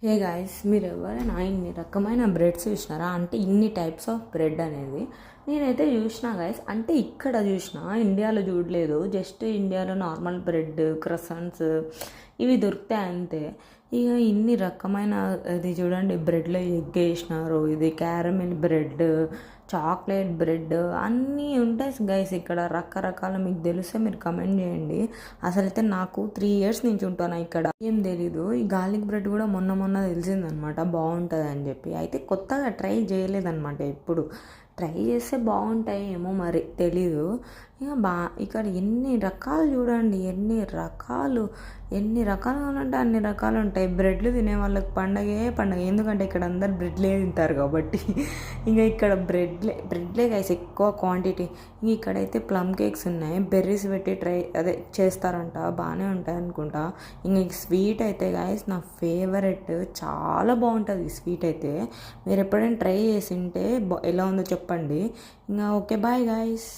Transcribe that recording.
Hey guys, మీరు ఎవరైనా ఇన్ని రకమైన బ్రెడ్స్ చూసినారా? అంటే ఇన్ని టైప్స్ ఆఫ్ బ్రెడ్ అనేది నేనైతే చూసిన గాయస్. అంటే ఇక్కడ చూసిన, ఇండియాలో చూడలేదు. జస్ట్ ఇండియాలో నార్మల్ బ్రెడ్, క్రసన్స్ ఇవి దొరుకుతాయి అంతే. ఇక ఇన్ని రకమైన ఇది చూడండి, బ్రెడ్లో ఎగ్ వేసినారు, ఇది క్యారమిల్ బ్రెడ్, చాక్లెట్ బ్రెడ్ అన్నీ ఉంటాయి గైస్ ఇక్కడ రకరకాల. మీకు తెలిస్తే మీరు కమెంట్ చేయండి. అసలైతే నాకు 3 years నుంచి ఉంటాను ఇక్కడ, ఏం తెలీదు. ఈ గార్లిక్ బ్రెడ్ కూడా మొన్న మొన్న తెలిసిందనమాట బాగుంటుంది అని చెప్పి. అయితే కొత్తగా ట్రై చేయలేదన్నమాట. ఎప్పుడు ట్రై చేస్తే బాగుంటాయి ఏమో, మరి తెలీదు. ఇక ఇక్కడ ఎన్ని రకాలు చూడండి, ఎన్ని రకాలు అంటే అన్ని రకాలు ఉంటాయి. బ్రెడ్లు తినే వాళ్ళకి పండగే పండగ, ఎందుకంటే ఇక్కడ అందరు బ్రెడ్లే తింటారు కాబట్టి. ఇంకా ఇక్కడ బ్రెడ్లే గైస్ ఎక్కువ క్వాంటిటీ. ఇంక ఇక్కడైతే ప్లమ్ కేక్స్ ఉన్నాయి, బెర్రీస్ పెట్టి చేస్తారంట, బాగానే ఉంటాయి అనుకుంటా. ఇంక స్వీట్ అయితే గైస్ నా ఫేవరెట్, చాలా బాగుంటుంది ఈ స్వీట్ అయితే. మీరు ఎప్పుడైనా ట్రై చేసి ఉంటే ఎలా ఉందో చెప్పండి. ఇంకా ఓకే, బాయ్ గైస్.